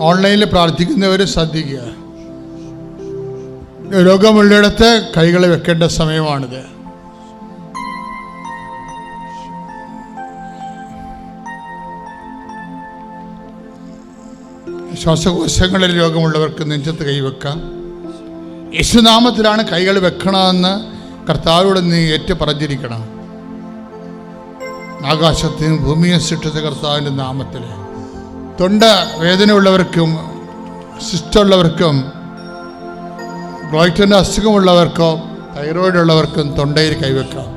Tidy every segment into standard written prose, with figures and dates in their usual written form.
ഓൺലൈനിൽ പ്രാർത്ഥിക്കുന്നവർ ശ്രദ്ധിക്കുക. രോഗമുള്ളിടത്ത് കൈകൾ വെക്കേണ്ട സമയമാണിത്. ശ്വാസകോശങ്ങളിൽ രോഗമുള്ളവർക്ക് നെഞ്ചത്ത് കൈവെക്കാം. യേശുനാമത്തിലാണ് കൈകൾ വെക്കണമെന്ന് കർത്താവോട് നീ ഏറ്റു പറഞ്ഞിരിക്കണം. ആകാശത്തെയും ഭൂമിയെ സൃഷ്ടിച്ച കർത്താവിൻ്റെ നാമത്തിൽ. തൊണ്ട വേദനയുള്ളവർക്കും സിസ്റ്റുള്ളവർക്കും ഗ്ലോയിറ്റിൻ്റെ അസുഖമുള്ളവർക്കോ തൈറോയിഡ് ഉള്ളവർക്കും തൊണ്ടയിൽ കൈവെക്കാം.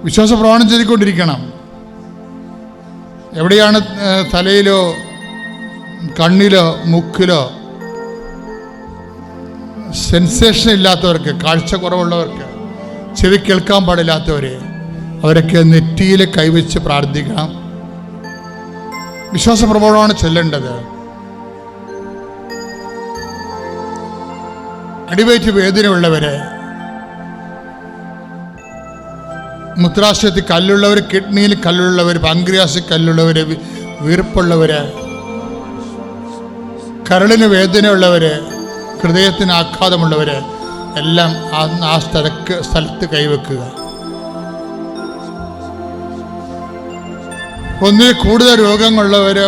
വിശ്വാസ പ്രമാണം ചെയ്തുകൊണ്ടിരിക്കണം. എവിടെയാണ് തലയിലോ കണ്ണിലോ മൂക്കിലോ സെൻസേഷൻ ഇല്ലാത്തവർക്ക്, കാഴ്ച കുറവുള്ളവർക്ക്, ചെവി കേൾക്കാൻ പാടില്ലാത്തവർ, അവരൊക്കെ നെറ്റിയിൽ കൈവച്ച് പ്രാർത്ഥിക്കണം. വിശ്വാസ പ്രമാണമാണ് ചെല്ലേണ്ടത്. അടിവയറ്റ് വേദനയുള്ളവര്, മൂത്രാശയത്തിൽ കല്ലുള്ളവർ, കിഡ്നിയിൽ കല്ലുള്ളവർ, പാൻക്രിയാസിൽ കല്ലുള്ളവർ, വീർപ്പുള്ളവര്, കരളിന് വേദനയുള്ളവര്, ഹൃദയത്തിന് ആഘാതമുള്ളവര് എല്ലാം ആ സ്ഥലത്ത് കൈവെക്കുക. ഒന്നിൽ കൂടുതൽ രോഗങ്ങളുള്ളവര്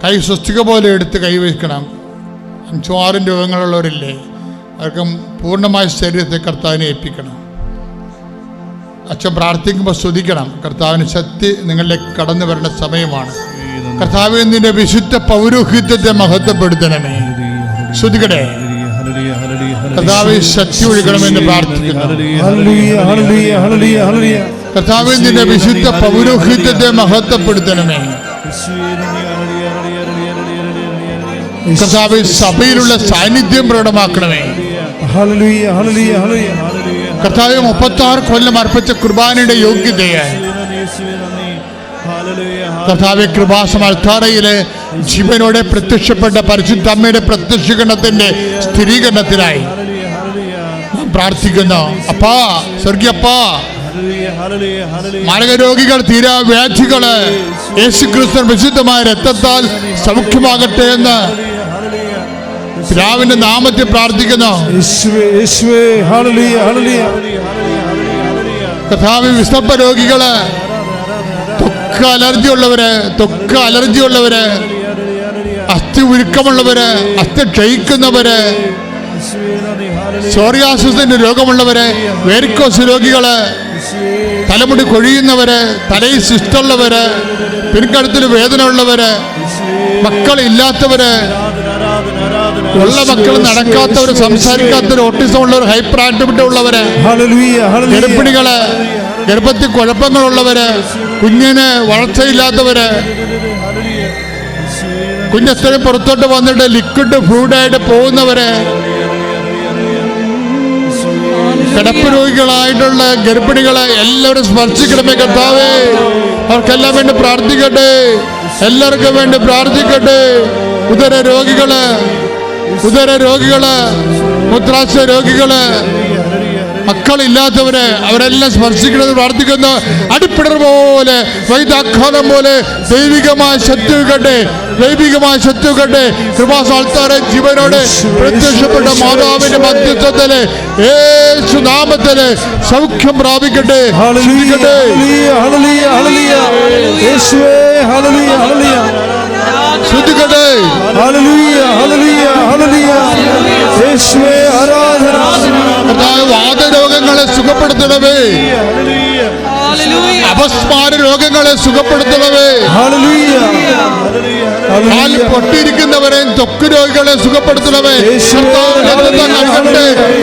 കൈ സ്വസ്തിക പോലെ എടുത്ത് കൈവയ്ക്കണം. 5-6 രോഗങ്ങളുള്ളവരില്ലേ, അവർക്ക് പൂർണ്ണമായ ശരീരത്തെ കർത്താവിനെ ഏൽപ്പിക്കണം. അച്ഛൻ പ്രാർത്ഥിക്കുമ്പോൾ സ്തുതിക്കണം. കർത്താവിന് ശക്തി നിങ്ങളിലേക്ക് കടന്നു വരേണ്ട സമയമാണ്. കർത്താവ് നിന്റെ വിശുദ്ധ പൗരോഹിത്യത്തെ മഹത്വപ്പെടുത്തണമേ. ശ്രുതിക്കട്ടെ. കർത്താവ് ശക്തി ഒഴുകണമെന്ന് പ്രാർത്ഥിക്കുന്നു. കർത്താവ് നിന്റെ വിശുദ്ധ പൗരോഹിത്യത്തെ മഹത്വപ്പെടുത്തണമേ. കർത്താവ് സഭയിലുള്ള സാന്നിധ്യം പ്രകടമാക്കണമേ. കർത്താവ് 36 കൊല്ലം അർപ്പിച്ച കുർബാനയുടെ യോഗ്യതയെ കർത്താവ് കൃപാസമൽത്താരയിലെ ജീവനോടെ പ്രത്യക്ഷപ്പെട്ട പരിശുദ്ധ അമ്മയുടെ പ്രത്യക്ഷീകരണത്തിന്റെ സ്ഥിരീകരണത്തിനായി പ്രാർത്ഥിക്കുന്നു. അപ്പാ, സ്വർഗീയപ്പാ, മാരകരോഗികൾ, തീരാ വ്യാധികള് യേശുക്രിസ്തു വിശുദ്ധമായ രക്തത്താൽ സൗഖ്യമാകട്ടെ എന്ന് പിതാവിന്റെ നാമത്തിൽ പ്രാർത്ഥിക്കുന്നു. കർത്താവ് വിസർപ്പ രോഗികള്, ത്വക്ക് അലർജി ഉള്ളവര്, അസ്ഥി ഉരുക്കമുള്ളവര്, അസ്ഥി ക്ഷയിക്കുന്നവര്, സോറിയാസിന്റെ രോഗമുള്ളവര്, വേരിക്കോസ് രോഗികള്, തലമുടി കൊഴിയുന്നവര്, തലയിൽ സിസ്റ്റുള്ളവര്, പിൻകഴുത്തിൽ വേദന ഉള്ളവര്, മക്കളില്ലാത്തവര്, ഉള്ള മക്കൾ നടക്കാത്തവര്, സംസാരിക്കാത്തവര്, ഓട്ടിസം ഉള്ളവർ, ഹൈപ്പർ ആക്ടിവിറ്റി ഉള്ളവര്, ഗർഭിണികള്, ഗർഭത്തിൽ കുഴപ്പങ്ങളുള്ളവര്, കുഞ്ഞിന് വളർച്ചയില്ലാത്തവര്, കുഞ്ഞെത്രയും പുറത്തോട്ട് വന്നിട്ട് ലിക്വിഡ് ഫ്ലൂയിഡായിട്ട് പോകുന്നവര്, കിടപ്പ് രോഗികളായിട്ടുള്ള ഗർഭിണികളെ എല്ലാവരും സ്പർശിക്കണമേ കർത്താവേ. അവർക്കെല്ലാം വേണ്ടി പ്രാർത്ഥിക്കട്ടെ, എല്ലാവർക്കും വേണ്ടി പ്രാർത്ഥിക്കട്ടെ. ഉദര രോഗികള്, മൂത്രാശയ രോഗികള്, മക്കളില്ലാത്തവര്, അവരെല്ലാം സ്പർശിക്കണമെന്ന് പ്രാർത്ഥിക്കുന്നു. അടിപ്പിടർ പോലെ, വൈദ്യാഘാതം പോലെ ദൈവികമായ ശക്തി കണ്ടേ കൃപാസാൽത്താരെ ജീവനോടെ പ്രത്യക്ഷപ്പെട്ട മാതാവിന്റെ മധ്യസ്ഥത്തില് യേശു നാമത്തില് സൗഖ്യം പ്രാപിക്കട്ടെ. ശ്രദ്ധിക്കട്ടെ. വാദരോഗങ്ങളെ സുഖപ്പെടുത്തണമേ, അപസ്മാര രോഗങ്ങളെ സുഖപ്പെടുത്തണമേ. കാൽ പൊട്ടിയിരിക്കുന്നവരെയും ത്വക്ക് രോഗികളെ സുഖപ്പെടുത്തണമേ.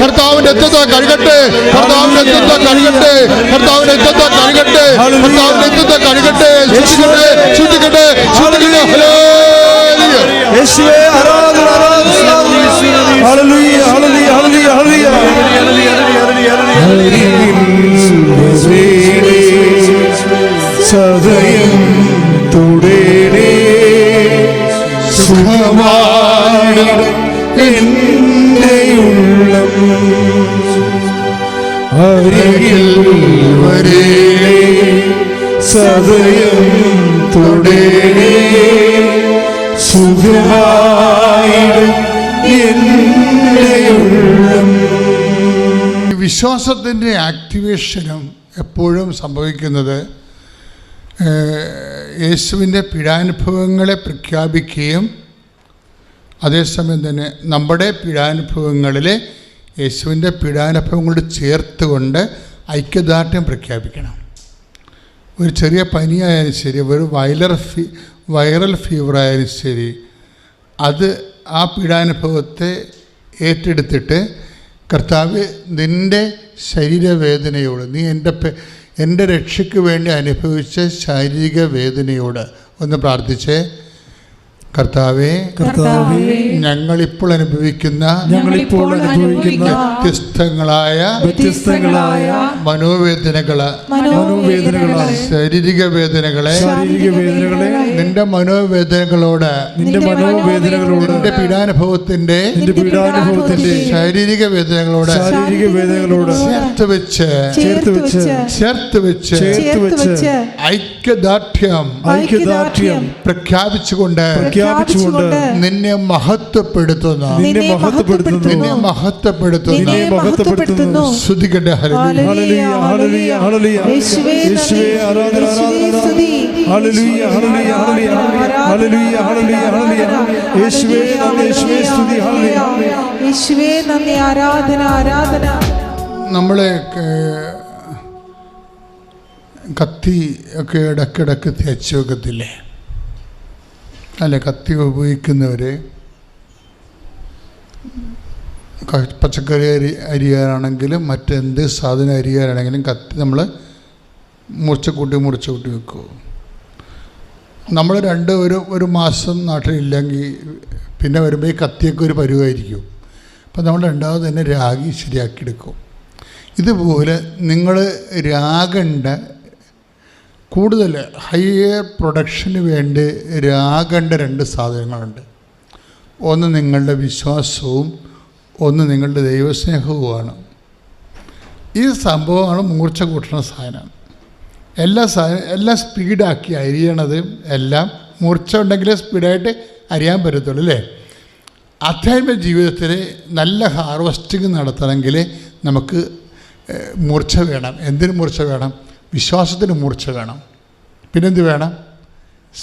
കർത്താവിന്റെ രക്തത്തെ കഴുകട്ടെ. ശ്രദ്ധിക്കട്ടെ. യേശുവേ ആരാധന, ഹല്ലേലൂയ, ഹല്ലേലൂയ, ഹല്ലേലൂയ, സദയം തുടരേ സുഖമായി എന്റെ ഉള്ളം അരികിൽ വരേ സദയം തുടരെ സുഖമായിടും എൻ്റെ ഉള്ളം. വിശ്വാസത്തിൻ്റെ ആക്ടിവേഷനും എപ്പോഴും സംഭവിക്കുന്നത് യേശുവിൻ്റെ പീഡാനുഭവങ്ങളെ പ്രഖ്യാപിക്കുകയും അതേസമയം തന്നെ നമ്മുടെ പീഡാനുഭവങ്ങളിലെ യേശുവിൻ്റെ പീഡാനുഭവങ്ങളോട് ചേർത്തുകൊണ്ട് ഐക്യദാർഢ്യം പ്രഖ്യാപിക്കണം. ഒരു ചെറിയ പനിയായാലും ശരി, ഒരു വൈറൽ ഫീവറായാലും ശരി, അത് ആ പീഡാനുഭവത്തെ ഏറ്റെടുത്തിട്ട് കർത്താവ് നിൻ്റെ ശരീരവേദനയോട്, നീ എൻ്റെ രക്ഷയ്ക്ക് വേണ്ടി അനുഭവിച്ച ശാരീരിക വേദനയോട് ഒന്ന് പ്രാർത്ഥിച്ചേ. കർത്താവേ, ഞങ്ങളിപ്പോൾ അനുഭവിക്കുന്ന വ്യത്യസ്തങ്ങളായ മനോവേദനകള്, ശാരീരിക വേദനകളെ നിന്റെ മനോവേദനകളോട്, നിന്റെ പീഡാനുഭവത്തിന്റെ ശാരീരിക വേദനകളോട് ചേർത്ത് വെച്ച് ഐക്യദാർഢ്യം പ്രഖ്യാപിച്ചുകൊണ്ട് നിന്നെ മഹത്വപ്പെടുത്തുന്ന സ്തുതിക്കട്ടെ. ഹല്ലേലൂയ ഹല്ലേലൂയ ഹല്ലേലൂയ യേശുവേ ആരാധന ഹല്ലേലൂയ ഹല്ലേലൂയ ഹല്ലേലൂയ ഹല്ലേലൂയ ഹല്ലേലൂയ യേശുവേ സ്തുതി ഹല്ലേലൂയ യേശുവേ നന്ദി ആരാധന ആരാധന. നമ്മളെ കത്തി ഒക്കെ ഇടയ്ക്കിടയ്ക്ക് തേച്ച് വെക്കത്തില്ലേ? അല്ലെ, കത്തി ഉപയോഗിക്കുന്നവർ പച്ചക്കറി അരിയാനാണെങ്കിലും മറ്റെന്ത് സാധനം അരിയാനാണെങ്കിലും കത്തി നമ്മൾ മുറിച്ച് കൂട്ടി വെക്കും. നമ്മൾ ഒരു മാസം നാട്ടിലില്ലെങ്കിൽ പിന്നെ വരുമ്പോൾ ഈ കത്തിയൊക്കെ ഒരു പരുവായിരിക്കും. അപ്പം നമ്മൾ രണ്ടാമത് തന്നെ രാഗി ശരിയാക്കിയെടുക്കും. ഇതുപോലെ നിങ്ങൾ രാഗണ്ട കൂടുതൽ ഹയർ പ്രൊഡക്ഷന് വേണ്ടി രാഗേണ്ട രണ്ട് സാധനങ്ങളുണ്ട്. ഒന്ന് നിങ്ങളുടെ വിശ്വാസവും ഒന്ന് നിങ്ങളുടെ ദൈവസ്നേഹവുമാണ്. ഈ സംഭവമാണ് മൂർച്ച കൂട്ടുന്ന സാധനം. എല്ലാം സ്പീഡാക്കി അരിയണത് എല്ലാം മൂർച്ച ഉണ്ടെങ്കിലേ സ്പീഡായിട്ട് അരിയാൻ പറ്റത്തുള്ളൂ അല്ലേ? ആധ്യാത്മിക ജീവിതത്തിൽ നല്ല ഹാർവസ്റ്റിംഗ് നടത്തണമെങ്കിൽ നമുക്ക് മൂർച്ച വേണം. എന്തിന് മൂർച്ച വേണം? വിശ്വാസത്തിന് മൂർച്ച വേണം. പിന്നെന്ത് വേണം?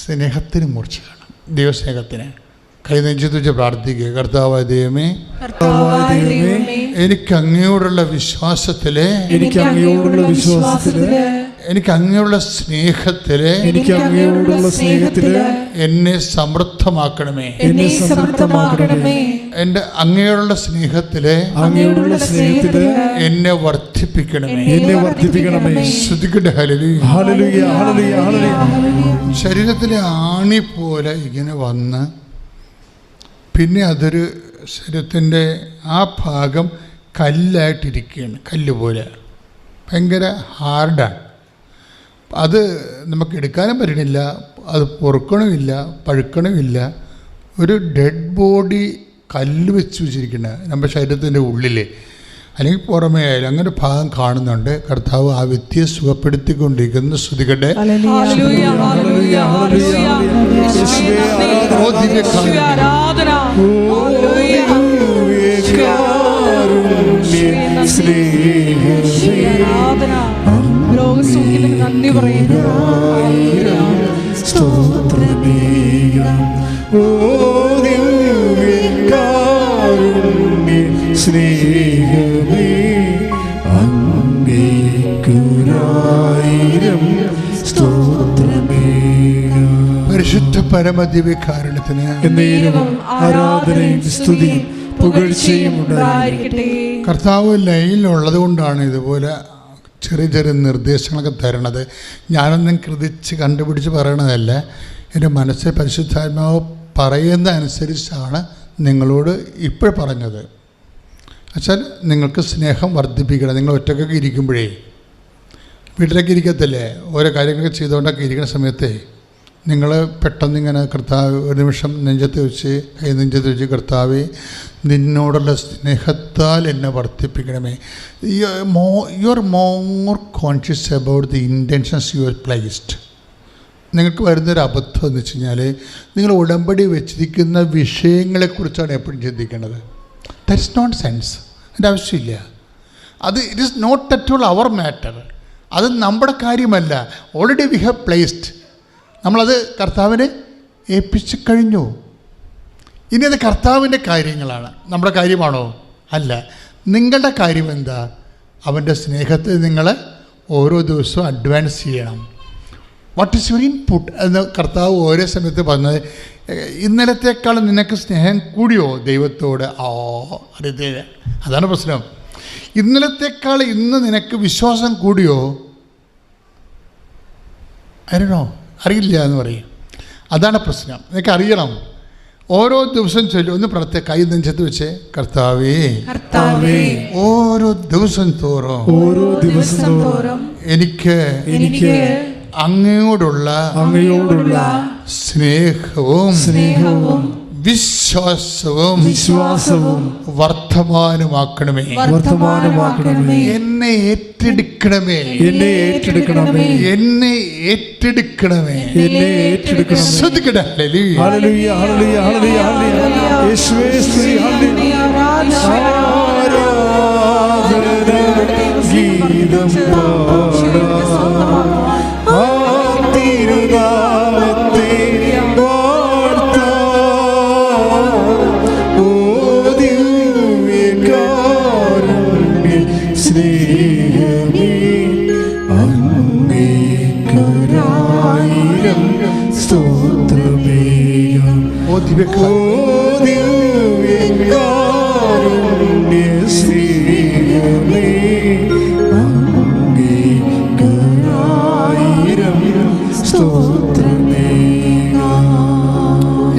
സ്നേഹത്തിന് മൂർച്ച വേണം. ദൈവസ്നേഹത്തിന് കൈനെഞ്ചത്ത് വെച്ച് പ്രാർത്ഥിക്കുക. കർത്താവായ ദൈവമേ, എനിക്ക് അങ്ങയോടുള്ള വിശ്വാസത്തിലെ, എനിക്ക് അങ്ങയുള്ള സ്നേഹത്തില് എന്നെ സമൃദ്ധമാക്കണമേ. എൻ്റെ അങ്ങയോടുള്ള സ്നേഹത്തില് എന്നെ വർദ്ധിപ്പിക്കണമേ. ശ്രദ്ധിക്കട്ടെ. ഹല്ലേലൂയ. ശരീരത്തിലെ ആണി പോലെ ഇങ്ങനെ വന്ന് പിന്നെ അതൊരു ശരീരത്തിൻ്റെ ആ ഭാഗം കല്ലായിട്ടിരിക്കുകയാണ്. കല്ല് പോലെ ഭയങ്കര ഹാർഡാണ്. അത് നമുക്ക് എടുക്കാനും പറ്റണില്ല, അത് പൊറുക്കണമില്ല, പഴുക്കണമില്ല. ഒരു ഡെഡ് ബോഡി കല്ല് വെച്ച് വെച്ചിരിക്കുന്നത് നമ്മുടെ ശരീരത്തിൻ്റെ ഉള്ളിൽ അല്ലെങ്കിൽ പുറമേ ആയാലും അങ്ങനെ ഭാഗം കാണുന്നുണ്ട്. കർത്താവ് ആ വ്യക്തിയെ സുഖപ്പെടുത്തിക്കൊണ്ടിരിക്കുന്നു. ശ്രുതികട്ടെ. നന്ദി പറയുന്നു. സ്നേഹമേ അങ്ങേക്കുരായിരം സ്തോത്രമേ. പരിശുദ്ധ പരമദിവ്യകാരുണ്യത്തിന് ആരാധനയും സ്തുതിയും പുകഴ്ചയും ഉണ്ടായിരിക്കട്ടെ. കർത്താവ് ലൈനിലുള്ളത് കൊണ്ടാണ് ഇതുപോലെ ചെറിയ ചെറിയ നിർദ്ദേശങ്ങളൊക്കെ തരണത്. ഞാനൊന്നും കൃതിച്ച് കണ്ടുപിടിച്ച് പറയണതല്ല. എൻ്റെ മനസ്സിൽ പരിശുദ്ധാത്മാവ് പറയുന്ന അനുസരിച്ചാണ് നിങ്ങളോട് ഇപ്പോൾ പറഞ്ഞത്. വെച്ചാൽ നിങ്ങൾക്ക് സ്നേഹം വർദ്ധിപ്പിക്കണം. നിങ്ങൾ ഒറ്റക്കൊക്കെ ഇരിക്കുമ്പോഴേ, വീട്ടിലൊക്കെ ഇരിക്കത്തില്ലേ, ഓരോ കാര്യങ്ങളൊക്കെ ചെയ്തുകൊണ്ടൊക്കെ ഇരിക്കുന്ന സമയത്തേ നിങ്ങൾ പെട്ടെന്നിങ്ങനെ കർത്താവ് ഒരു നിമിഷം നെഞ്ചത്ത് വെച്ച് നെഞ്ചത്ത് വെച്ച് കർത്താവെ നിന്നോടുള്ള സ്നേഹത്താൽ എന്നെ വർദ്ധിപ്പിക്കണമേ. You are more conscious about the intentions you are placed. നിങ്ങൾക്ക് വരുന്നൊരു അബദ്ധം എന്ന് വെച്ച് കഴിഞ്ഞാൽ നിങ്ങൾ ഉടമ്പടി വെച്ചിരിക്കുന്ന വിഷയങ്ങളെക്കുറിച്ചാണ് എപ്പോഴും ചിന്തിക്കേണ്ടത്. That is not sense. അതിൻ്റെ ആവശ്യമില്ല. അത് it is not at all our matter. അത് നമ്മുടെ കാര്യമല്ല. Already we have placed. നമ്മളത് കർത്താവിനെ ഏൽപ്പിച്ച് കഴിഞ്ഞു. ഇനി അത് കർത്താവിൻ്റെ കാര്യങ്ങളാണ്. നമ്മുടെ കാര്യമാണോ? അല്ല. നിങ്ങളുടെ കാര്യം എന്താ? അവൻ്റെ സ്നേഹത്തെ നിങ്ങൾ ഓരോ ദിവസവും അഡ്വാൻസ് ചെയ്യണം. വാട്ട് ഈസ് യുവർ ഇൻപുട്ട് എന്ന് കർത്താവ് ഓരോ സമയത്ത് പറഞ്ഞത്. ഇന്നലത്തേക്കാൾ നിനക്ക് സ്നേഹം കൂടിയോ ദൈവത്തോട്? അറിയത്തില്ല. അതാണ് പ്രശ്നം. ഇന്നലത്തേക്കാൾ ഇന്ന് നിനക്ക് വിശ്വാസം കൂടിയോ? അറിയണോ? അറിയില്ല എന്ന് പറയും. അതാണ് പ്രശ്നം. നിനക്ക് അറിയണം. ഓരോ ദിവസം ചൊല്ലും. ഒന്ന് പ്രത്യേക കൈ നെഞ്ചത്ത് വെച്ച് കർത്താവേ ഓരോ ദിവസം തോറും എനിക്ക് അങ്ങയോടുള്ള സ്നേഹവും വിശ്വാസവും വർത്തമാനമാക്കണമേ. എന്നെ ഏറ്റെടുക്കണമേ. ശ്രദ്ധിക്കട്ടെ. ഹല്ലേലൂയ ഹല്ലേലൂയ ഹല്ലേലൂയ ഹല്ലേലൂയ. യേശുവേ സ്തുതി. ഹല്ലേലൂയ ആരാധന ഗീതം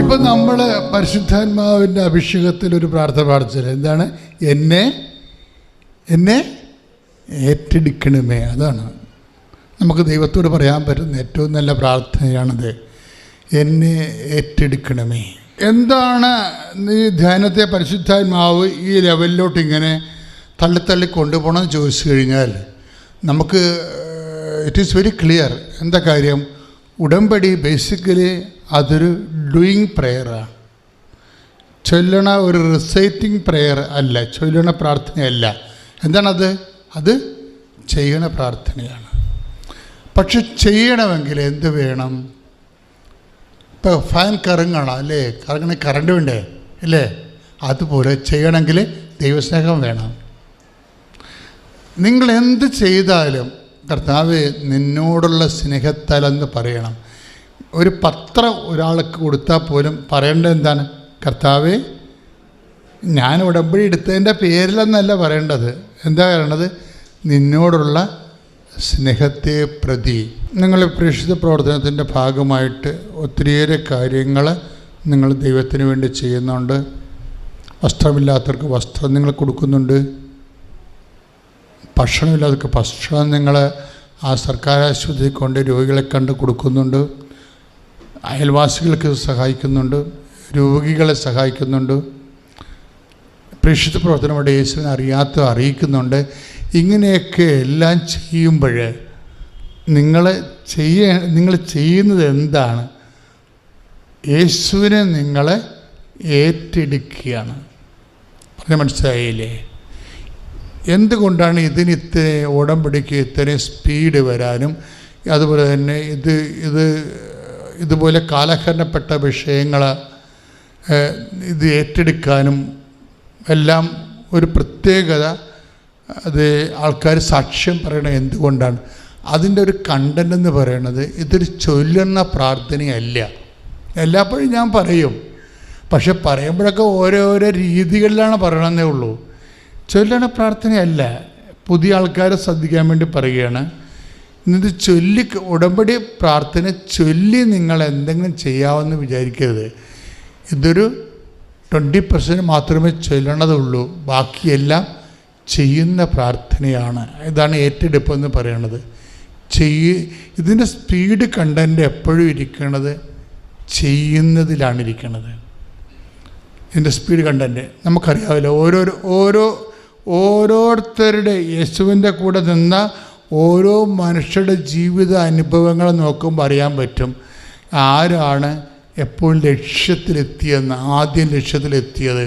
ഇപ്പം നമ്മൾ പരിശുദ്ധാത്മാവിൻ്റെ അഭിഷേകത്തിൽ ഒരു പ്രാർത്ഥന പ്രാർത്ഥിച്ചത് എന്താണ്? എന്നെ ഏറ്റെടുക്കണമേ. അതാണ് നമുക്ക് ദൈവത്തോട് പറയാൻ പറ്റുന്ന ഏറ്റവും നല്ല പ്രാർത്ഥനയാണത്. എന്നെ ഏറ്റെടുക്കണമേ. എന്താണ് ഈ ധ്യാനത്തെ പരിശുദ്ധാത്മാവ് ഈ ലെവലിലോട്ട് ഇങ്ങനെ തള്ളി കൊണ്ടുപോകണമെന്ന് ചോദിച്ചു കഴിഞ്ഞാൽ നമുക്ക് ഇറ്റ് ഈസ് വെരി ക്ലിയർ. എന്താ കാര്യം? ഉടമ്പടി ബേസിക്കലി അതൊരു ഡൂയിങ് പ്രെയറാണ്. ചൊല്ലണ ഒരു റിസൈറ്റിംഗ് പ്രെയർ അല്ല, ചൊല്ലണ പ്രാർത്ഥനയല്ല. എന്താണത്? അത് ചെയ്യണ പ്രാർത്ഥനയാണ്. പക്ഷെ ചെയ്യണമെങ്കിൽ എന്ത് വേണം? ഇപ്പോൾ ഫാൻ കറങ്ങണം അല്ലേ? കറങ്ങണമെങ്കിൽ കറണ്ട് വേണ്ടേ അല്ലേ? അതുപോലെ ചെയ്യണമെങ്കിൽ ദൈവസ്നേഹം വേണം. നിങ്ങൾ എന്ത് ചെയ്താലും കർത്താവേ നിന്നോടുള്ള സ്നേഹത്താലെന്ന് പറയണം. ഒരു പത്രം ഒരാൾക്ക് കൊടുത്താൽ പോലും പറയേണ്ടത് എന്താണ്? കർത്താവേ ഞാൻ ഉടമ്പടി എടുത്തതിൻ്റെ പേരിലെന്നല്ല പറയേണ്ടത്. എന്താ പറയേണ്ടത്? നിന്നോടുള്ള സ്നേഹത്തെ പ്രതി. നിങ്ങൾ പ്രേക്ഷിത പ്രവർത്തനത്തിൻ്റെ ഭാഗമായിട്ട് ഒത്തിരിയേറെ കാര്യങ്ങൾ നിങ്ങൾ ദൈവത്തിന് വേണ്ടി ചെയ്യുന്നുണ്ട്. വസ്ത്രമില്ലാത്തവർക്ക് വസ്ത്രം നിങ്ങൾ കൊടുക്കുന്നുണ്ട്. ഭക്ഷണമില്ലാത്തവർക്ക് ഭക്ഷണം നിങ്ങൾ ആ സർക്കാർ ആശുപത്രിയിൽ കൊണ്ട് രോഗികളെ കണ്ട് കൊടുക്കുന്നുണ്ട്. അയൽവാസികൾക്ക് സഹായിക്കുന്നുണ്ട്. രോഗികളെ സഹായിക്കുന്നുണ്ട്. പ്രേക്ഷിത പ്രവർത്തനമായിട്ട് യേശുവിനെ അറിയിക്കുന്നുണ്ട്. ഇങ്ങനെയൊക്കെ എല്ലാം ചെയ്യുമ്പോൾ നിങ്ങൾ ചെയ്യുന്നത് എന്താണ്? യേശുവിനെ നിങ്ങൾ ഏറ്റെടുക്കുകയാണ്. പറഞ്ഞാൽ മനസ്സിലായില്ലേ? എന്തുകൊണ്ടാണ് ഇതിന് ഉടമ്പടിക്ക് ഇത്രയും സ്പീഡ് വരാനും അതുപോലെ തന്നെ ഇതുപോലെ കാലഹരണപ്പെട്ട വിഷയങ്ങൾ ഇത് ഏറ്റെടുക്കാനും എല്ലാം ഒരു പ്രത്യേകത അത് ആൾക്കാർ സാക്ഷ്യം പറയണത് എന്തുകൊണ്ടാണ്? അതിൻ്റെ ഒരു കണ്ടൻ്റ് എന്ന് പറയണത് ഇതൊരു ചൊല്ലുന്ന പ്രാർത്ഥനയല്ല. എല്ലാപ്പോഴും ഞാൻ പറയും, പക്ഷെ പറയുമ്പോഴൊക്കെ ഓരോരോ രീതികളിലാണ് പറയണമെന്നേ ഉള്ളൂ. ചൊല്ലണ പ്രാർത്ഥനയല്ല. പുതിയ ആൾക്കാരെ ശ്രദ്ധിക്കാൻ വേണ്ടി പറയുകയാണ്. ഇത് ചൊല്ലി ഉടമ്പടി പ്രാർത്ഥന ചൊല്ലി നിങ്ങൾ എന്തെങ്കിലും ചെയ്യാമെന്ന് വിചാരിക്കരുത്. ഇതൊരു 20% മാത്രമേ ചൊല്ലണതുള്ളൂ. ബാക്കിയെല്ലാം ചെയ്യുന്ന പ്രാർത്ഥനയാണ്. ഇതാണ് ഏറ്റെടുപ്പെന്ന് പറയണത്. ഇതിൻ്റെ സ്പീഡ് കണ്ടൻ്റ് എപ്പോഴും ഇരിക്കുന്നത് ചെയ്യുന്നതിലാണ് ഇരിക്കുന്നത്. ഇതിൻ്റെ സ്പീഡ് കണ്ടൻ്റ് നമുക്കറിയാമല്ലോ. ഓരോരുത്തരുടെ യേശുവിൻ്റെ കൂടെ നിന്ന ഓരോ മനുഷ്യരുടെ ജീവിത അനുഭവങ്ങൾ നോക്കുമ്പോൾ അറിയാൻ പറ്റും ആരാണ് എപ്പോൾ ലക്ഷ്യത്തിലെത്തിയെന്ന്, ആദ്യം ലക്ഷ്യത്തിലെത്തിയത്.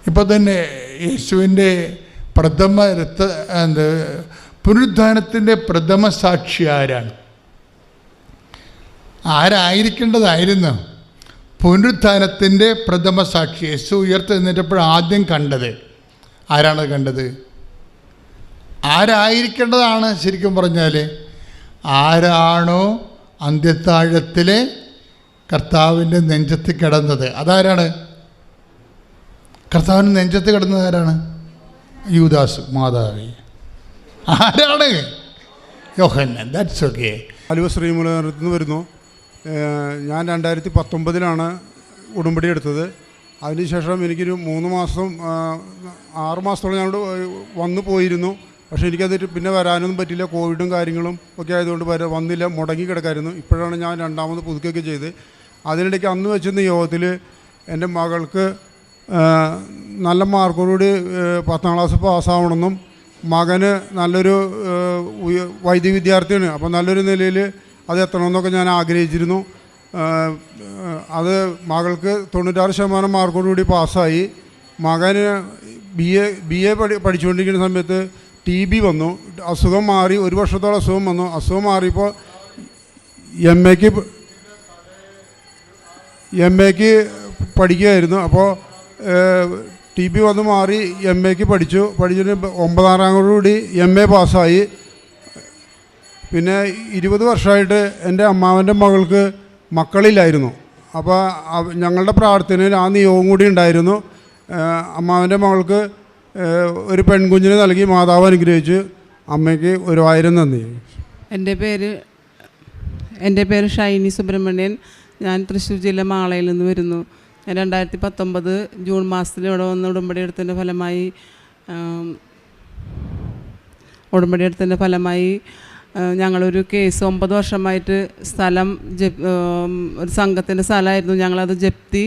ഇപ്പോൾ തന്നെ യേശുവിൻ്റെ പുനരുദ്ധാനത്തിൻ്റെ പ്രഥമ സാക്ഷി ആരാണ്? ആരായിരിക്കേണ്ടതായിരുന്നു? പുനരുദ്ധാനത്തിൻ്റെ പ്രഥമ സാക്ഷി. യേശു ഉയർത്തെഴുന്നേറ്റപ്പോൾ ആദ്യം കണ്ടത് ആരാണ് കണ്ടത്? ആരായിരിക്കേണ്ടതാണ് ശരിക്കും പറഞ്ഞാൽ? ആരാണോ അന്ത്യത്താഴത്തിലെ കർത്താവിൻ്റെ നെഞ്ചത്ത് കിടന്നത്, അതാരാണ്? കർത്താവിൻ്റെ നെഞ്ചത്ത് കിടന്നത് ആരാണ്? യൂദാസ് മാതാവി. ആരാണ്? യോഹന്നാൻ. That's okay. ആലുവ ശ്രീമൂലത്തിൽ നിന്ന് വരുന്നു. ഞാൻ 2019 ഉടമ്പടി എടുത്തത്. അതിനുശേഷം എനിക്കൊരു 3 മാസം 6 മാസത്തോളം ഞാൻ വന്നു പോയിരുന്നു. പക്ഷേ എനിക്കത് പിന്നെ വരാനൊന്നും പറ്റില്ല. കോവിഡും കാര്യങ്ങളും ഒക്കെ ആയതുകൊണ്ട് വന്നില്ല, മുടങ്ങി കിടക്കായിരുന്നു. ഇപ്പോഴാണ് ഞാൻ 2ാമത് പുതുക്കുകയൊക്കെ ചെയ്ത്. അതിനിടയ്ക്ക് അന്ന് വെച്ചിരുന്ന യോഗത്തിൽ എൻ്റെ മകൾക്ക് നല്ല മാർക്കോടുകൂടി 10ാം ക്ലാസ് പാസ്സാവണമെന്നും മകന് നല്ലൊരു വൈദ്യ വിദ്യാർത്ഥിയാണ്, അപ്പോൾ നല്ലൊരു നിലയിൽ അത് എത്തണമെന്നൊക്കെ ഞാൻ ആഗ്രഹിച്ചിരുന്നു. അത് മകൾക്ക് 96% മാർക്കോടുകൂടി പാസ്സായി. മകന് ബി എ പഠിച്ചുകൊണ്ടിരിക്കുന്ന സമയത്ത് TB വന്നു. അസുഖം മാറി, 1 വർഷത്തോളം അസുഖം വന്നു. അസുഖം മാറിയപ്പോൾ MA പഠിക്കുകയായിരുന്നു. അപ്പോൾ TB വന്ന് മാറി MA പഠിച്ചിട്ട് 9ാം റാങ്കോടുകൂടി MA പാസ്സായി. പിന്നെ 20 വർഷമായിട്ട് എൻ്റെ അമ്മാവൻ്റെ മകൾക്ക് മക്കളില്ലായിരുന്നു. അപ്പോൾ ഞങ്ങളുടെ പ്രാർത്ഥനയിൽ ആ നിയോഗം കൂടി ഉണ്ടായിരുന്നു. അമ്മാവൻ്റെ മകൾക്ക് ഒരു പെൺകുഞ്ഞിനെ നൽകി മാതാവ് അനുഗ്രഹിച്ചു. അമ്മയ്ക്ക് 1000 നന്ദി. എൻ്റെ പേര് ഷൈനി സുബ്രഹ്മണ്യൻ. ഞാൻ തൃശ്ശൂർ ജില്ല മാളയിൽ നിന്ന് വരുന്നു. 2019 ജൂൺ മാസത്തിൽ ഇവിടെ വന്ന് ഉടമ്പടി എടുത്തതിൻ്റെ ഫലമായി ഞങ്ങളൊരു കേസ് 9 വർഷമായിട്ട് സ്ഥലം ഒരു സംഘത്തിൻ്റെ സ്ഥലമായിരുന്നു. ഞങ്ങളത് ജപ്തി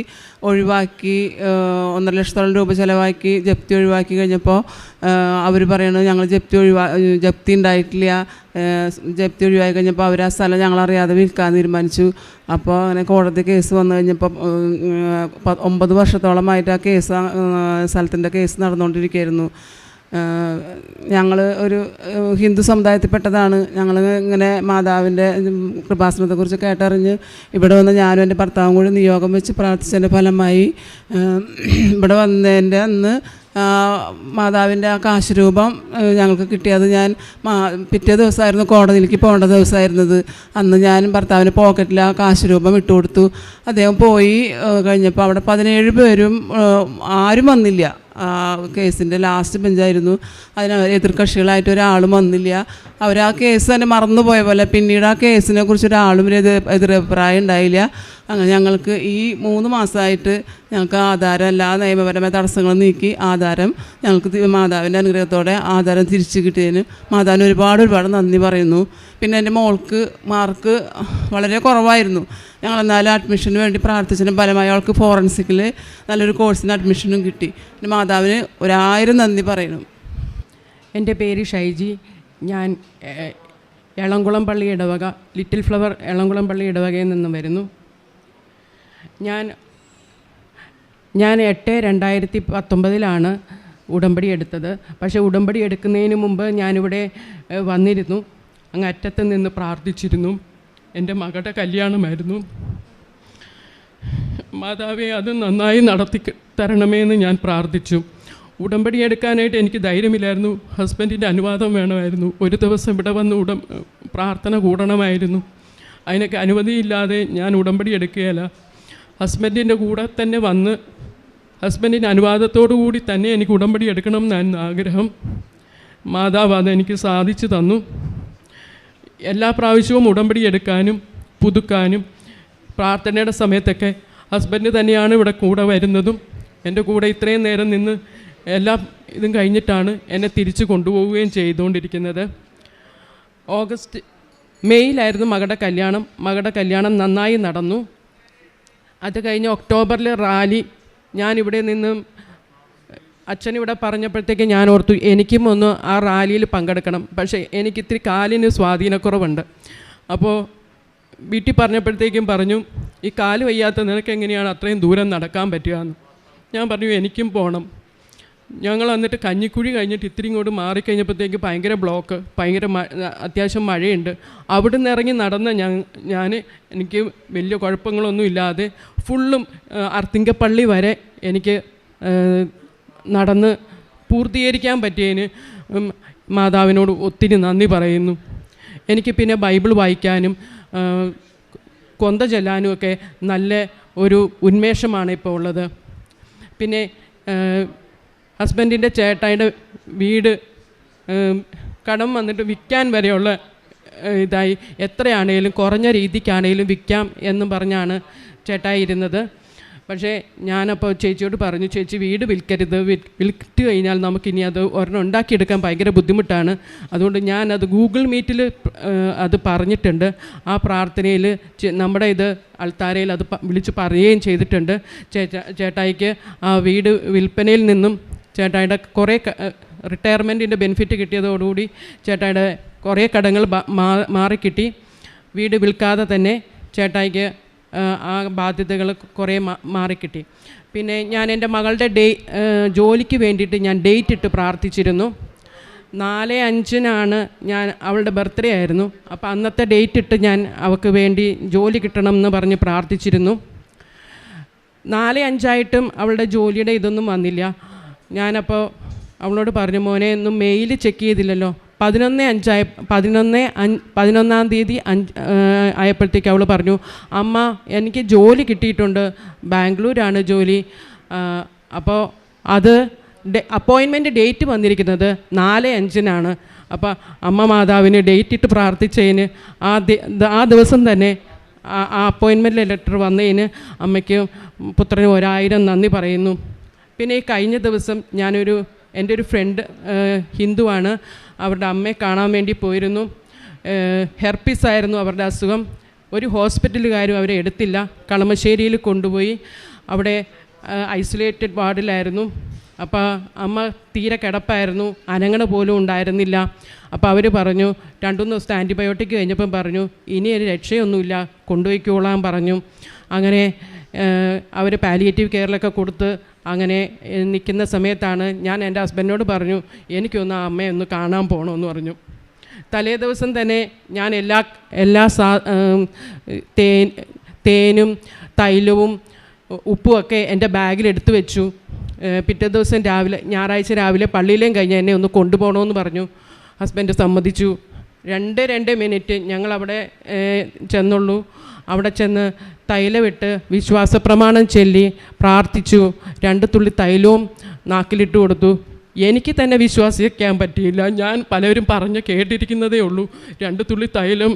ഒഴിവാക്കി 1.5 ലക്ഷത്തോളം രൂപ ചിലവാക്കി ജപ്തി ഒഴിവാക്കി കഴിഞ്ഞപ്പോൾ അവർ പറയണത് ഞങ്ങൾ ജപ്തി ഉണ്ടായിട്ടില്ല. ജപ്തി ഒഴിവാക്കി കഴിഞ്ഞപ്പോൾ അവർ ആ സ്ഥലം ഞങ്ങളറിയാതെ വിൽക്കാൻ തീരുമാനിച്ചു. അപ്പോൾ അങ്ങനെ കോടതി കേസ് വന്നു കഴിഞ്ഞപ്പോൾ 9 വർഷത്തോളമായിട്ട് ആ സ്ഥലത്തിൻ്റെ കേസ് നടന്നുകൊണ്ടിരിക്കുകയായിരുന്നു. ഞങ്ങൾ ഒരു ഹിന്ദു സമുദായത്തിൽപ്പെട്ടതാണ്. ഞങ്ങൾ ഇങ്ങനെ മാതാവിൻ്റെ കൃപാസനത്തെക്കുറിച്ച് കേട്ടറിഞ്ഞ് ഇവിടെ വന്ന് ഞാനും എൻ്റെ ഭർത്താവും കൂടി നിയോഗം വെച്ച് പ്രാർത്ഥിച്ചതിൻ്റെ ഫലമായി ഇവിടെ വന്നതിൻ്റെ അന്ന് മാതാവിൻ്റെ ആ കാശ് രൂപം ഞങ്ങൾക്ക് കിട്ടിയത്. ഞാൻ പിറ്റേ ദിവസമായിരുന്നു കോടതിയിലേക്ക് പോകേണ്ട ദിവസമായിരുന്നത്. അന്ന് ഞാൻ ഭർത്താവിൻ്റെ പോക്കറ്റിൽ ആ കാശ് രൂപം ഇട്ട് കൊടുത്തു. അദ്ദേഹം പോയി കഴിഞ്ഞപ്പോൾ അവിടെ 17 പേരും ആരും വന്നില്ല. കേസിൻ്റെ ലാസ്റ്റ് ബെഞ്ചായിരുന്നു. അതിന് എതിർകക്ഷികളായിട്ട് ഒരാളും വന്നില്ല. അവർ ആ കേസ് തന്നെ മറന്നുപോയ പോലെ പിന്നീട് ആ കേസിനെ കുറിച്ച് ഒരാളും എതിരഭിപ്രായം ഉണ്ടായില്ല. അങ്ങനെ ഞങ്ങൾക്ക് ഈ 3 മാസമായിട്ട് ഞങ്ങൾക്ക് ആധാരം എല്ലാ നിയമപരമായ തടസ്സങ്ങളും നീക്കി ആധാരം ഞങ്ങൾക്ക് മാതാവിൻ്റെ അനുഗ്രഹത്തോടെ ആധാരം തിരിച്ചു കിട്ടിയതിന് മാതാവിന് ഒരുപാട് നന്ദി പറയുന്നു. പിന്നെ എൻ്റെ മോൾക്ക് മാർക്ക് വളരെ കുറവായിരുന്നു. ഞങ്ങളെന്നാലും അഡ്മിഷന് വേണ്ടി പ്രാർത്ഥിച്ചതിന് ഫലമായി അവൾക്ക് ഫോറൻസിക്കിൽ നല്ലൊരു കോഴ്സിന് അഡ്മിഷനും കിട്ടി. പിന്നെ മാതാവിന് 1000 നന്ദി പറയുന്നു. എൻ്റെ പേര് ഷൈജി. ഞാൻ എളംകുളം പള്ളി ഇടവക ലിറ്റിൽ ഫ്ലവർ എളംകുളം പള്ളി ഇടവകയിൽ നിന്ന് വരുന്നു. ഞാൻ 8/2019 ഉടമ്പടി എടുത്തത്. പക്ഷേ ഉടമ്പടി എടുക്കുന്നതിന് മുമ്പ് ഞാനിവിടെ വന്നിരുന്നു. അങ്ങ് അറ്റത്ത് നിന്ന് പ്രാർത്ഥിച്ചിരുന്നു. എൻ്റെ മകളുടെ കല്യാണമായിരുന്നു. മാതാവേ, അത് നന്നായി നടത്തി തരണമേ എന്ന് ഞാൻ പ്രാർത്ഥിച്ചു. ഉടമ്പടി എടുക്കാനായിട്ട് എനിക്ക് ധൈര്യമില്ലായിരുന്നു. ഹസ്ബൻഡിൻ്റെ അനുവാദം വേണമായിരുന്നു. ഒരു ദിവസം ഇവിടെ വന്ന് പ്രാർത്ഥന കൂടണമായിരുന്നു. അതിനൊക്കെ അനുമതിയില്ലാതെ ഞാൻ ഉടമ്പടി എടുക്കുകയില്ല. ഹസ്ബൻഡിൻ്റെ കൂടെ തന്നെ വന്ന് ഹസ്ബൻഡിൻ്റെ അനുവാദത്തോടു കൂടി തന്നെ എനിക്ക് ഉടമ്പടി എടുക്കണം എന്നായിരുന്നു ആഗ്രഹം. മാതാവ് അതെനിക്ക് സാധിച്ചു തന്നു. എല്ലാ പ്രാവശ്യവും ഉടമ്പടി എടുക്കാനും പുതുക്കാനും പ്രാർത്ഥനയുടെ സമയത്തൊക്കെ ഹസ്ബൻഡ് തന്നെയാണ് ഇവിടെ കൂടെ വരുന്നതും. എൻ്റെ കൂടെ ഇത്രയും നേരം നിന്ന് എല്ലാ ഇതും കഴിഞ്ഞിട്ടാണ് എന്നെ തിരിച്ചു കൊണ്ടുപോവുകയും ചെയ്തുകൊണ്ടിരിക്കുന്നത്. മെയ്യിലായിരുന്നു മകളുടെ കല്യാണം നന്നായി നടന്നു. അത് കഴിഞ്ഞ് ഒക്ടോബറിൽ റാലി. ഞാനിവിടെ നിന്ന് അച്ഛനിവിടെ പറഞ്ഞപ്പോഴത്തേക്ക് ഞാൻ ഓർത്തു എനിക്കും ഒന്ന് ആ റാലിയിൽ പങ്കെടുക്കണം. പക്ഷേ എനിക്കിത്തിരി കാലിന് സ്വാധീനക്കുറവുണ്ട്. അപ്പോൾ വീട്ടിൽ പറഞ്ഞപ്പോഴത്തേക്കും പറഞ്ഞു, ഈ കാല് വയ്യാത്ത നിനക്ക് എങ്ങനെയാണ് അത്രയും ദൂരം നടക്കാൻ പറ്റുക എന്ന്. ഞാൻ പറഞ്ഞു എനിക്കും പോകണം. ഞങ്ങൾ എന്നിട്ട് കഞ്ഞിക്കുഴി കഴിഞ്ഞിട്ട് ഇത്തിരി ഇങ്ങോട്ട് മാറിക്കഴിഞ്ഞപ്പോഴത്തേക്ക് ഭയങ്കര ബ്ലോക്ക്, അത്യാവശ്യം മഴയുണ്ട്. അവിടെ നിന്ന് ഇറങ്ങി നടന്ന ഞാൻ എനിക്ക് വലിയ കുഴപ്പങ്ങളൊന്നും ഇല്ലാതെ ഫുള്ളും അർത്തിങ്കപ്പള്ളി വരെ എനിക്ക് നടന്ന് പൂർത്തീകരിക്കാൻ പറ്റിയതിന് മാതാവിനോട് ഒത്തിരി നന്ദി പറയുന്നു. എനിക്ക് പിന്നെ ബൈബിൾ വായിക്കാനും കൊന്ത ചൊല്ലാനുമൊക്കെ നല്ല ഒരു ഉന്മേഷമാണ് ഇപ്പോൾ ഉള്ളത്. പിന്നെ ഹസ്ബൻഡിൻ്റെ ചേട്ടായിയുടെ വീട് കടം വന്നിട്ട് വിൽക്കാൻ വരെയുള്ള ഇതായി, എത്രയാണേലും കുറഞ്ഞ രീതിക്കാണേലും വിൽക്കാം എന്നും പറഞ്ഞാണ് ചേട്ടായി ഇരുന്നത്. പക്ഷേ ഞാനപ്പോൾ ചേച്ചിയോട് പറഞ്ഞു, ചേച്ചി വീട് വിൽക്കരുത്, വിൽറ്റ് കഴിഞ്ഞാൽ നമുക്കിനി അത് ഒരെണ്ണം ഉണ്ടാക്കിയെടുക്കാൻ ഭയങ്കര ബുദ്ധിമുട്ടാണ്. അതുകൊണ്ട് ഞാനത് ഗൂഗിൾ മീറ്റിൽ അത് പറഞ്ഞിട്ടുണ്ട്. ആ പ്രാർത്ഥനയിൽ നമ്മുടെ ഇത് അൾത്താരയിൽ അത് വിളിച്ച് പറയുകയും ചെയ്തിട്ടുണ്ട്. ചേട്ടായിക്ക് ആ വീട് വിൽപ്പനയിൽ നിന്നും ചേട്ടായിയുടെ കുറേ റിട്ടയർമെൻറ്റിൻ്റെ ബെനിഫിറ്റ് കിട്ടിയതോടുകൂടി ചേട്ടായിയുടെ കുറേ കടങ്ങൾ മാറിക്കിട്ടി. വീട് വിൽക്കാതെ തന്നെ ചേട്ടായിക്ക് ആ ബാധ്യതകൾ കുറേ മാറിക്കിട്ടി. പിന്നെ ഞാൻ എൻ്റെ മകളുടെ ജോലിക്ക് വേണ്ടിയിട്ട് ഞാൻ ഡേറ്റ് ഇട്ട് പ്രാർത്ഥിച്ചിരുന്നു. 4/5 ഞാൻ അവളുടെ ബർത്ത്ഡേ ആയിരുന്നു. അപ്പോൾ അന്നത്തെ ഡേറ്റ് ഇട്ട് ഞാൻ അവൾക്ക് വേണ്ടി ജോലി കിട്ടണം എന്ന് പറഞ്ഞ് പ്രാർത്ഥിച്ചിരുന്നു. 4/5 അവളുടെ ജോലിയുടെ ഇതൊന്നും വന്നില്ല. ഞാനപ്പോൾ അവളോട് പറഞ്ഞു, മോനെ ഒന്നും മെയിൽ ചെക്ക് ചെയ്തില്ലല്ലോ. 11 തീയതി ആയപ്പോഴത്തേക്ക് അവൾ പറഞ്ഞു, അമ്മ എനിക്ക് ജോലി കിട്ടിയിട്ടുണ്ട്, ബാംഗ്ലൂരാണ് ജോലി. അപ്പോൾ അത് അപ്പോയിൻമെൻറ്റ് ഡേറ്റ് വന്നിരിക്കുന്നത് 4/5. അപ്പോൾ അമ്മ മാതാവിന് ഡേറ്റ് ഇട്ട് പ്രാർത്ഥിച്ചതിന് ആ ദിവസം തന്നെ ആ അപ്പോയിൻമെൻറ്റ് ലെറ്റർ വന്നതിന് അമ്മയ്ക്ക് പുത്രന് 1000 നന്ദി പറയുന്നു. പിന്നെ ഈ കഴിഞ്ഞ ദിവസം എൻ്റെ ഒരു ഫ്രണ്ട് ഹിന്ദുവാണ്, അവരുടെ അമ്മയെ കാണാൻ വേണ്ടി പോയിരുന്നു. ഹെർപ്പിസ് ആയിരുന്നു അവരുടെ അസുഖം. ഒരു ഹോസ്പിറ്റലുകാരും അവരെ എടുത്തില്ല. കളമശ്ശേരിയിൽ കൊണ്ടുപോയി അവിടെ ഐസൊലേറ്റഡ് വാർഡിലായിരുന്നു. അപ്പോൾ അമ്മ തീരെ കിടപ്പായിരുന്നു, അനങ്ങണ പോലും ഉണ്ടായിരുന്നില്ല. അപ്പോൾ അവർ പറഞ്ഞു, 2-3 ദിവസത്തെ ആൻറ്റിബയോട്ടിക് കഴിഞ്ഞപ്പം പറഞ്ഞു ഇനി ഒരു രക്ഷയൊന്നുമില്ല, കൊണ്ടുപോയിക്കോളാൻ പറഞ്ഞു. അങ്ങനെ അവർ പാലിയേറ്റീവ് കെയറിലൊക്കെ കൊടുത്ത് അങ്ങനെ നിൽക്കുന്ന സമയത്താണ് ഞാൻ എൻ്റെ ഹസ്ബൻഡിനോട് പറഞ്ഞു, എനിക്കൊന്ന് അമ്മയെ ഒന്ന് കാണാൻ പോകണമെന്ന് പറഞ്ഞു. തലേ ദിവസം തന്നെ ഞാൻ എല്ലാ തേനും തൈലവും ഉപ്പുമൊക്കെ എൻ്റെ ബാഗിലെടുത്ത് വെച്ചു. പിറ്റേ ദിവസം ഞായറാഴ്ച രാവിലെ പള്ളിയിലേയും കഴിഞ്ഞ് എന്നെ ഒന്ന് കൊണ്ടുപോകണമെന്ന് പറഞ്ഞു. ഹസ്ബൻഡ് സമ്മതിച്ചു. 2 മിനിറ്റ് ഞങ്ങളവിടെ ചെന്നുള്ളൂ. അവിടെ ചെന്ന് തൈലമിട്ട് വിശ്വാസപ്രമാണം ചൊല്ലി പ്രാർത്ഥിച്ചു. 2 തുള്ളി തൈലവും നാക്കിലിട്ട് കൊടുത്തു. എനിക്ക് തന്നെ വിശ്വസിക്കാൻ പറ്റിയില്ല. ഞാൻ പലരും പറഞ്ഞ് കേട്ടിരിക്കുന്നതേ ഉള്ളൂ. 2 തുള്ളി തൈലം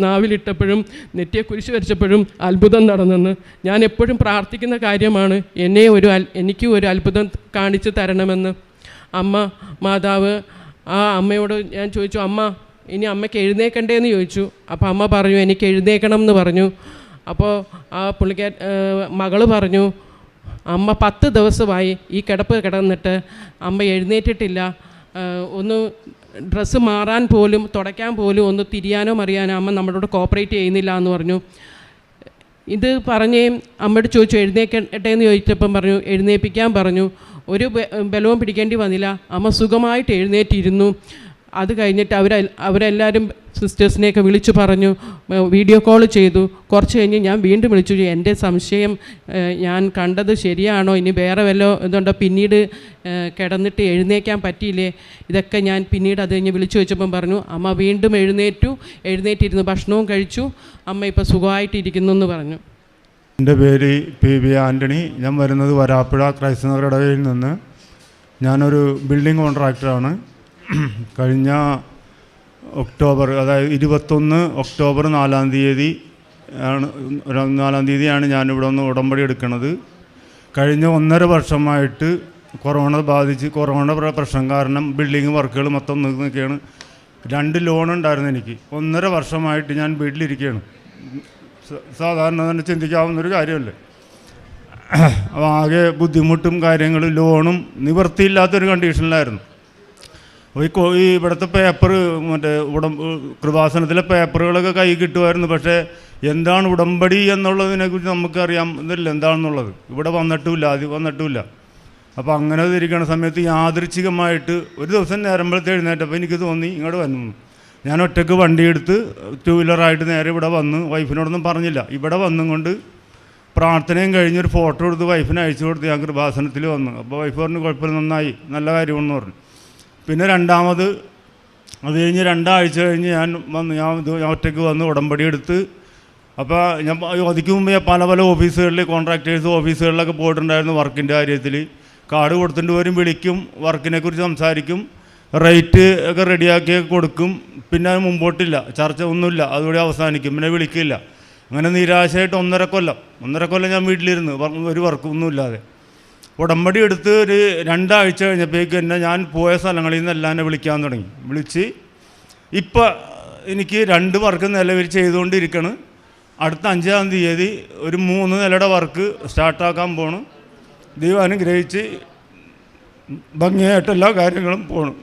നാവിലിട്ടപ്പോഴും നെറ്റിയെ കുരിശ് വരച്ചപ്പോഴും അത്ഭുതം നടന്നെന്ന്. ഞാൻ എപ്പോഴും പ്രാർത്ഥിക്കുന്ന കാര്യമാണ്, എനിക്ക് ഒരു അത്ഭുതം കാണിച്ചു തരണമെന്ന്. അമ്മ മാതാവ് ആ അമ്മയോട് ഞാൻ ചോദിച്ചു, അമ്മ ഇനി അമ്മയ്ക്ക് എഴുന്നേക്കണ്ടേന്ന് ചോദിച്ചു. അപ്പോൾ അമ്മ പറഞ്ഞു എനിക്ക് എഴുന്നേക്കണം എന്ന് പറഞ്ഞു. അപ്പോൾ ആ മകൾ പറഞ്ഞു, അമ്മ 10 ദിവസമായി ഈ കിടന്നിട്ട് അമ്മ എഴുന്നേറ്റിട്ടില്ല, ഒന്ന് ഡ്രസ്സ് മാറാൻ പോലും തുടയ്ക്കാൻ പോലും ഒന്ന് തിരിയാനോ മറിയാനോ അമ്മ നമ്മളോട് കോപ്പറേറ്റ് ചെയ്യുന്നില്ല എന്ന് പറഞ്ഞു. ഇത് പറഞ്ഞേ അമ്മയോട് ചോദിച്ചു എഴുന്നേക്കട്ടെ എന്ന് ചോദിച്ചപ്പം പറഞ്ഞു എഴുന്നേൽപ്പിക്കാൻ പറഞ്ഞു. ഒരു ബലവും പിടിക്കേണ്ടി വന്നില്ല, അമ്മ സുഖമായിട്ട് എഴുന്നേറ്റിരുന്നു. അത് കഴിഞ്ഞിട്ട് അവരെല്ലാവരും സിസ്റ്റേഴ്സിനെയൊക്കെ വിളിച്ചു പറഞ്ഞു, വീഡിയോ കോൾ ചെയ്തു. കുറച്ച് കഴിഞ്ഞ് ഞാൻ വീണ്ടും വിളിച്ചു, എൻ്റെ സംശയം ഞാൻ കണ്ടത് ശരിയാണോ, ഇനി വേറെ വല്ലോ ഇതുണ്ടോ, പിന്നീട് കിടന്നിട്ട് എഴുന്നേക്കാൻ പറ്റിയില്ലേ, ഇതൊക്കെ ഞാൻ പിന്നീട് അത് കഴിഞ്ഞ് വിളിച്ചു വെച്ചപ്പം പറഞ്ഞു അമ്മ വീണ്ടും എഴുന്നേറ്റിരുന്നു, ഭക്ഷണവും കഴിച്ചു, അമ്മ ഇപ്പോൾ സുഖമായിട്ടിരിക്കുന്നു എന്ന് പറഞ്ഞു. എൻ്റെ പേര് PB ആൻ്റണി. ഞാൻ വരുന്നത് വരാപ്പുഴ ക്രൈസ്തനഗർ ഇടവയിൽ നിന്ന്. ഞാനൊരു ബിൽഡിംഗ് കോൺട്രാക്ടറാണ്. കഴിഞ്ഞ ഒക്ടോബർ, അതായത് 21 ഒക്ടോബർ 4-ാം തീയതിയാണ് ഞാനിവിടെ ഒന്ന് ഉടമ്പടി എടുക്കുന്നത്. കഴിഞ്ഞ 1.5 വർഷമായിട്ട് കൊറോണ പ്രശ്നം കാരണം ബിൽഡിംഗ് വർക്കുകൾ മൊത്തം നിൽക്കുകയാണ്. 2 ലോൺ ഉണ്ടായിരുന്നു എനിക്ക്. 1.5 വർഷമായിട്ട് ഞാൻ വീട്ടിലിരിക്കുകയാണ്. സാധാരണ തന്നെ ചിന്തിക്കാവുന്നൊരു കാര്യമല്ലേ. അപ്പോൾ ആകെ ബുദ്ധിമുട്ടും കാര്യങ്ങളും ലോണും നിവൃത്തിയില്ലാത്തൊരു കണ്ടീഷനിലായിരുന്നു. അപ്പോൾ ഈ ഇവിടുത്തെ പേപ്പർ മറ്റേ കൃപാസനത്തിലെ പേപ്പറുകളൊക്കെ കൈ കിട്ടുമായിരുന്നു. പക്ഷേ എന്താണ് ഉടമ്പടി എന്നുള്ളതിനെക്കുറിച്ച് നമുക്കറിയാം ഇതില്ല എന്താണെന്നുള്ളത്. ഇവിടെ വന്നിട്ടുമില്ല, ആദ്യം വന്നിട്ടുമില്ല. അപ്പോൾ അങ്ങനെ ഇരിക്കുന്ന സമയത്ത് യാദൃച്ഛികമായിട്ട് ഒരു ദിവസം നേരമ്പോഴത്തെ എഴുന്നേറ്റപ്പോൾ എനിക്ക് തോന്നി ഇങ്ങോട്ട് വന്നു. ഞാൻ ഒറ്റയ്ക്ക് വണ്ടിയെടുത്ത് 2 വീലറായിട്ട് നേരെ ഇവിടെ വന്ന്, വൈഫിനോടൊന്നും പറഞ്ഞില്ല, ഇവിടെ വന്നും കൊണ്ട് പ്രാർത്ഥനയും കഴിഞ്ഞൊരു ഫോട്ടോ എടുത്ത് വൈഫിന് അയച്ചു കൊടുത്ത് ഞാൻ കൃപാസനത്തിൽ വന്നു. അപ്പോൾ വൈഫ് പറഞ്ഞു കുഴപ്പമില്ല, നന്നായി, നല്ല കാര്യമെന്ന് പറഞ്ഞു. പിന്നെ രണ്ടാമത് അത് കഴിഞ്ഞ് 2 ആഴ്ച കഴിഞ്ഞ് ഞാൻ ഒറ്റയ്ക്ക് വന്ന് ഉടമ്പടി എടുത്ത്. അപ്പോൾ ഞാൻ അതിക്ക് മുമ്പേ പല ഓഫീസുകളിൽ കോൺട്രാക്ടേഴ്സ് ഓഫീസുകളിലൊക്കെ പോയിട്ടുണ്ടായിരുന്നു വർക്കിൻ്റെ കാര്യത്തിൽ. കാർഡ് കൊടുത്തിട്ട് വരും, വിളിക്കും, വർക്കിനെക്കുറിച്ച് സംസാരിക്കും, റേറ്റ് ഒക്കെ റെഡിയാക്കി കൊടുക്കും. പിന്നെ അത് മുമ്പോട്ടില്ല, ചർച്ച ഒന്നുമില്ല, അതുകൂടി അവസാനിക്കും, പിന്നെ വിളിക്കില്ല. അങ്ങനെ നിരാശയായിട്ട് 1.5 കൊല്ലം ഞാൻ വീട്ടിലിരുന്ന് ഒരു വർക്കൊന്നുമില്ലാതെ. ഉടമ്പടി എടുത്ത് ഒരു 2 ആഴ്ച കഴിഞ്ഞപ്പോഴേക്കും എന്നെ ഞാൻ പോയ സ്ഥലങ്ങളിൽ നിന്നെല്ലാം എന്നെ വിളിക്കാൻ തുടങ്ങി. വിളിച്ച് ഇപ്പം എനിക്ക് 2 വർക്ക് നിലവിൽ ചെയ്തുകൊണ്ടിരിക്കണം. അടുത്ത 5-ാം തീയതി ഒരു 3 നിലയുടെ വർക്ക് സ്റ്റാർട്ടാക്കാൻ പോകണം. ദൈവം അനുഗ്രഹിച്ച് ഭംഗിയായിട്ട് എല്ലാ കാര്യങ്ങളും പോകണം.